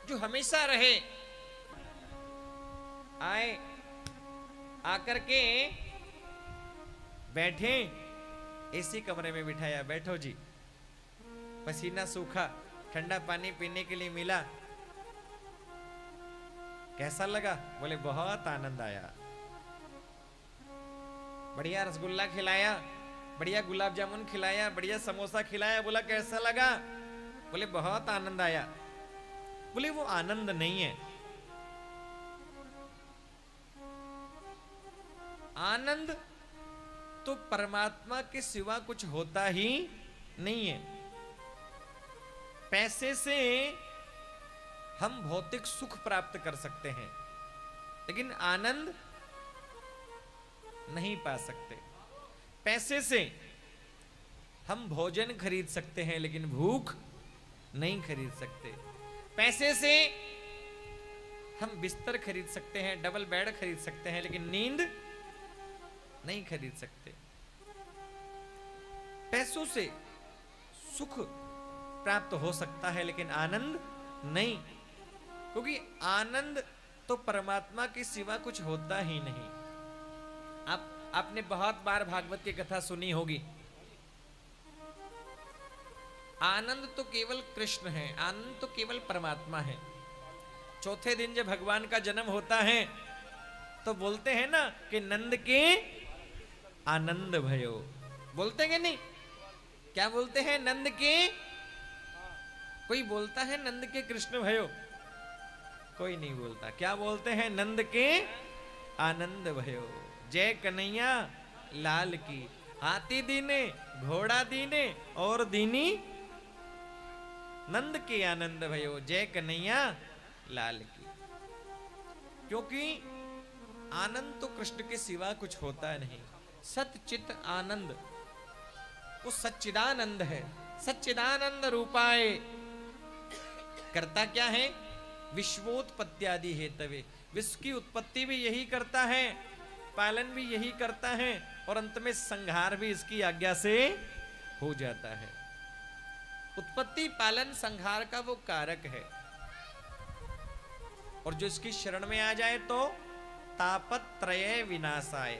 जो हमेशा रहे, आए, आकर के बैठे, एसी कमरे में बिठाया, बैठो जी, पसीना सूखा, ठंडा पानी पीने के लिए मिला, कैसा लगा? बोले बहुत आनंद आया। बढ़िया रसगुल्ला खिलाया, बढ़िया गुलाब जामुन खिलाया, बढ़िया समोसा खिलाया, बोला कैसा लगा? बोले बहुत आनंद आया। बोले वो आनंद नहीं है, आनंद तो परमात्मा के सिवा कुछ होता ही नहीं है। पैसे से हम भौतिक सुख प्राप्त कर सकते हैं, लेकिन आनंद नहीं पा सकते। पैसे से हम भोजन खरीद सकते हैं, लेकिन भूख नहीं खरीद सकते। पैसे से हम बिस्तर खरीद सकते हैं, डबल बेड खरीद सकते हैं, लेकिन नींद नहीं खरीद सकते। पैसों से सुख प्राप्त हो सकता है, लेकिन आनंद नहीं, क्योंकि आनंद तो परमात्मा के सिवा कुछ होता ही नहीं। आपने बहुत बार भागवत की कथा सुनी होगी। आनंद तो केवल कृष्ण है, आनंद तो केवल परमात्मा है। चौथे दिन जब भगवान का जन्म होता है तो बोलते हैं ना कि नंद के आनंद भयो, बोलते हैं नहीं? क्या बोलते हैं? नंद के, कोई बोलता है नंद के कृष्ण भयो? कोई नहीं बोलता। क्या बोलते हैं? नंद के आनंद भयो, जय कन्हैया लाल की। हाथी दीने, घोड़ा दीने और दीनी नंद के आनंद भयो, जय कन्हैया लाल की। क्योंकि आनंद तो कृष्ण के सिवा कुछ होता नहीं। सच्चित आनंद वो सच्चिदानंद है, सच्चिदानंद रूपाए। करता क्या है? विश्वोत्पत्त्यादि हेतवे, विश्व की उत्पत्ति भी यही करता है, पालन भी यही करता है, और अंत में संहार भी इसकी आज्ञा से हो जाता है। उत्पत्ति, पालन, संहार का वो कारक है। और जो इसकी शरण में आ जाए तो तापत्रय विनाशाय,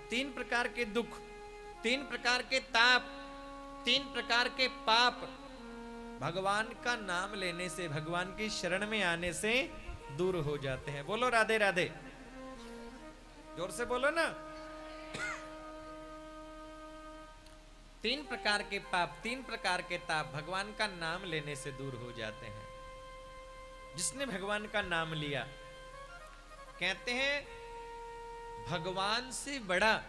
3 प्रकार के दुख, 3 प्रकार के ताप, 3 प्रकार के पाप भगवान का नाम लेने से, भगवान की शरण में आने से दूर हो जाते हैं। बोलो राधे राधे, जोर से बोलो ना। 3 प्रकार के पाप, 3 प्रकार के ताप भगवान का नाम लेने से दूर हो जाते हैं। जिसने भगवान का नाम लिया, कहते हैं भगवान से बड़ा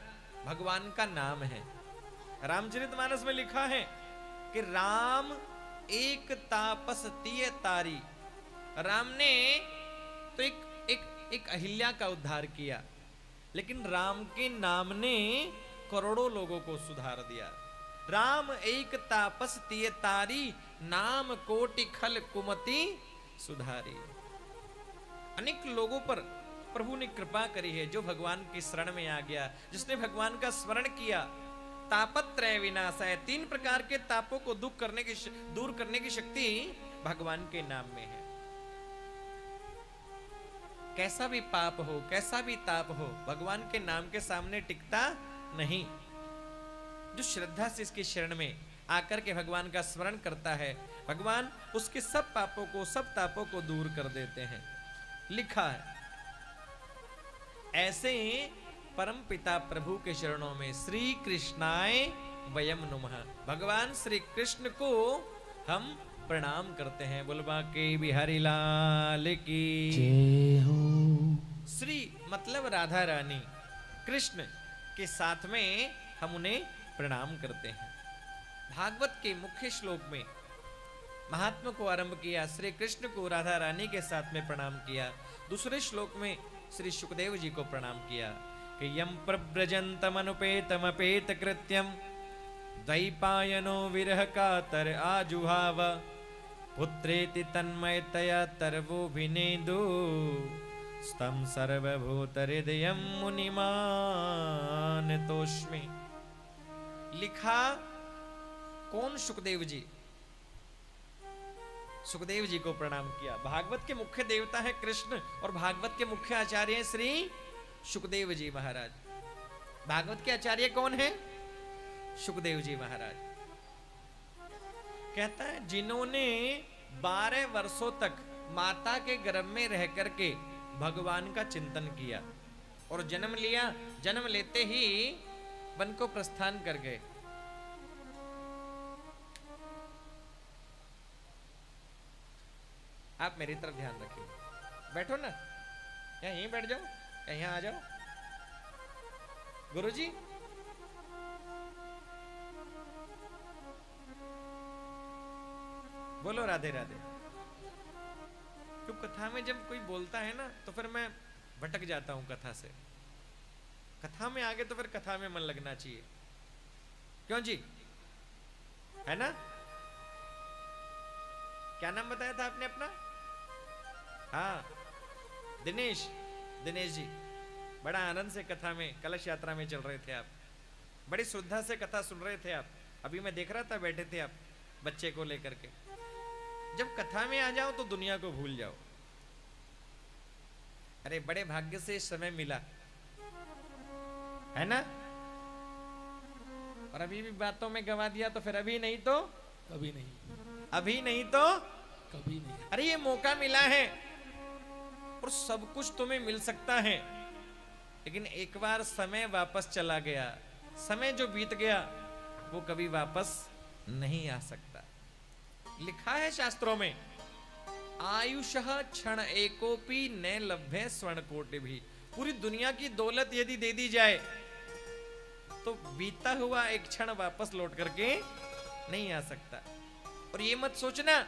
भगवान का नाम है। रामचरितमानस में लिखा है कि राम एक तापस तिय तारी। राम ने तो एक अहिल्या का उद्धार किया, लेकिन राम के नाम ने करोड़ों लोगों को सुधार दिया। राम एक तापस तिय तारी, नाम कोटि खल कुमति सुधारी। अनेक लोगों पर प्रभु ने कृपा करी है। जो भगवान की शरण में आ गया, जिसने भगवान का स्मरण किया, तापत्रय विनाशाय, 3 प्रकार के तापों को दूर करने की शक्ति भगवान के नाम में है। कैसा भी पाप हो, कैसा भी ताप हो, भगवान के नाम के सामने टिकता नहीं। जो श्रद्धा से इसकी शरण में आकर के भगवान का स्मरण करता है, भगवान उसके सब पापों को, सब तापों को दूर कर देते हैं। लिखा है ऐसे परम पिता प्रभु के चरणों में श्री कृष्णाय वयम नुमः, भगवान श्री कृष्ण को हम प्रणाम करते हैं। बोलबा के बिहारी लाल की जय हो। श्री मतलब राधा रानी, कृष्ण के साथ में हम उन्हें प्रणाम करते हैं। भागवत के मुख्य श्लोक में महात्मा को आरंभ किया, श्री कृष्ण को राधा रानी के साथ में प्रणाम किया। दूसरे श्लोक में श्री सुखदेव जी को प्रणाम किया कि यम प्रव्रजन्तमनुपेतमपेत कृत्यम द्वैपायनो विरह कातर आजुहाव पुत्रेति तन्मयतया तरवोभिनेदु स्तम सर्वभूत हृदयम मुनिमान तोष्मि। लिखा कौन? सुखदेव जी। सुखदेव जी को प्रणाम किया। भागवत के मुख्य देवता है कृष्ण और भागवत के मुख्य आचार्य हैं श्री सुखदेव जी महाराज। भागवत के आचार्य कौन है? सुखदेव जी महाराज। कहता है जिन्होंने 12 वर्षों तक माता के गर्भ में रह करके भगवान का चिंतन किया और जन्म लिया, जन्म लेते ही वन को प्रस्थान कर गए। आप मेरी तरफ ध्यान रखिए, बैठो ना, या यहीं बैठ जाओ या यहां आ जाओ। गुरुजी बोलो राधे राधे। क्यों कथा में जब कोई बोलता है ना तो फिर मैं भटक जाता हूं कथा से। कथा में आगे तो फिर कथा में मन लगना चाहिए, क्यों जी, है ना? क्या नाम बताया था आपने अपना? हाँ, दिनेश, दिनेश जी। बड़ा आनंद से कथा में, कलश यात्रा में चल रहे थे आप, बड़ी श्रद्धा से कथा सुन रहे थे आप। अभी मैं देख रहा था बैठे थे आप बच्चे को लेकर के। जब कथा में आ जाओ तो दुनिया को भूल जाओ। अरे बड़े भाग्य से समय मिला है ना, और अभी भी बातों में गवा दिया तो फिर अभी नहीं तो कभी नहीं, अभी नहीं तो कभी नहीं। अरे ये मौका मिला है और सब कुछ तुम्हें मिल सकता है, लेकिन एक बार समय वापस चला गया, समय जो बीत गया वो कभी वापस नहीं आ सकता। लिखा है शास्त्रों में, आयुषः क्षण एकोपि न लभ्य स्वर्ण कोटि भी। पूरी दुनिया की दौलत यदि दे दी जाए तो बीता हुआ एक क्षण वापस लौट करके नहीं आ सकता। और ये मत सोचना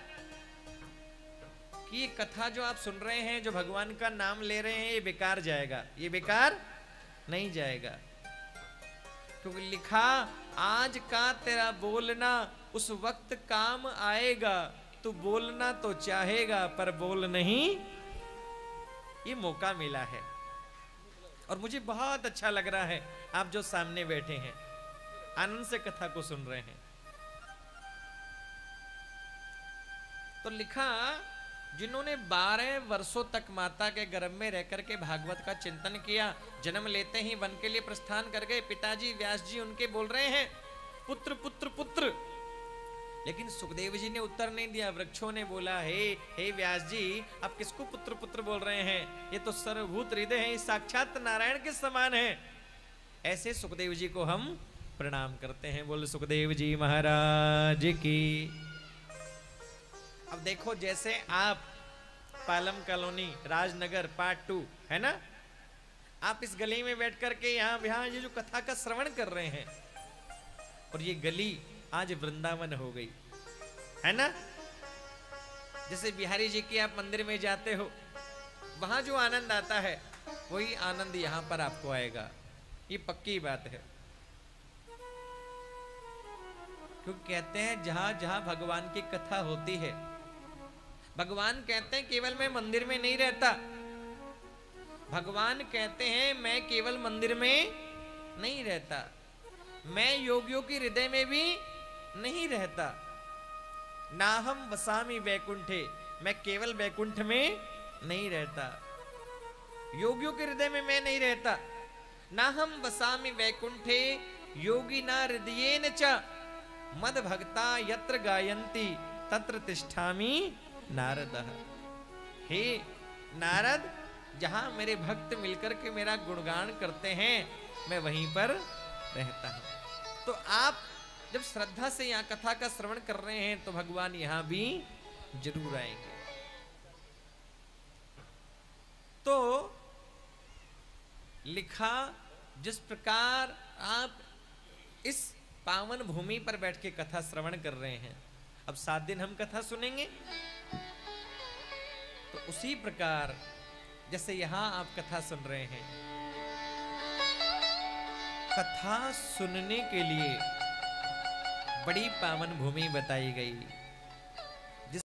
कि ये कथा जो आप सुन रहे हैं, जो भगवान का नाम ले रहे हैं, ये बेकार जाएगा। ये बेकार नहीं जाएगा, क्योंकि लिखा आज का तेरा बोलना उस वक्त काम आएगा। तू बोलना तो चाहेगा पर बोल नहीं। ये मौका मिला है और मुझे बहुत अच्छा लग रहा है आप जो सामने बैठे हैं, आनंद से कथा को सुन रहे हैं। तो लिखा जिन्होंने 12 वर्षों तक माता के गर्भ में रहकर के भागवत का चिंतन किया, जन्म लेते ही वन के लिए प्रस्थान कर गए। पिताजी व्यास जी उनके बोल रहे हैं पुत्र पुत्र पुत्र, लेकिन सुखदेव जी ने उत्तर नहीं दिया। वृक्षों ने बोला, हे व्यास जी, आप किसको पुत्र पुत्र बोल रहे हैं? ये तो सर्वभूत हृदय है, साक्षात नारायण के समान है। ऐसे सुखदेव जी को हम प्रणाम करते हैं। बोल सुखदेव जी महाराज की। अब देखो, जैसे आप पालम कॉलोनी राजनगर पार्ट 2 है ना, आप इस गली में बैठ करके यहाँ ये जो कथा का श्रवण कर रहे हैं, और ये गली आज वृंदावन हो गई है ना। जैसे बिहारी जी के आप मंदिर में जाते हो, वहां जो आनंद आता है वही आनंद यहां पर आपको आएगा। ये पक्की बात है, क्योंकि कहते हैं जहां जहां भगवान की कथा होती है, भगवान कहते हैं केवल मैं मंदिर में नहीं रहता। भगवान कहते हैं मैं केवल मंदिर में नहीं रहता, मैं योगियों के हृदय में भी नहीं रहता। ना हम वसामी वैकुंठे, मैं केवल वैकुंठ में नहीं रहता, योगियों के हृदय में मैं नहीं रहता। ना हम वसामी वैकुंठे योगिना हृदयेन च मद भक्ता यत्र गायन्ति तत्र तिष्ठामि नारदः। हे नारद, जहां मेरे भक्त मिलकर के मेरा गुणगान करते हैं, मैं वहीं पर रहता हूं। तो आप जब श्रद्धा से यहाँ कथा का श्रवण कर रहे हैं तो भगवान यहां भी जरूर आएंगे। तो लिखा, जिस प्रकार आप इस पावन भूमि पर बैठ के कथा श्रवण कर रहे हैं, अब 7 दिन हम कथा सुनेंगे, तो उसी प्रकार जैसे यहां आप कथा सुन रहे हैं, कथा सुनने के लिए बड़ी पावन भूमि बताई गई।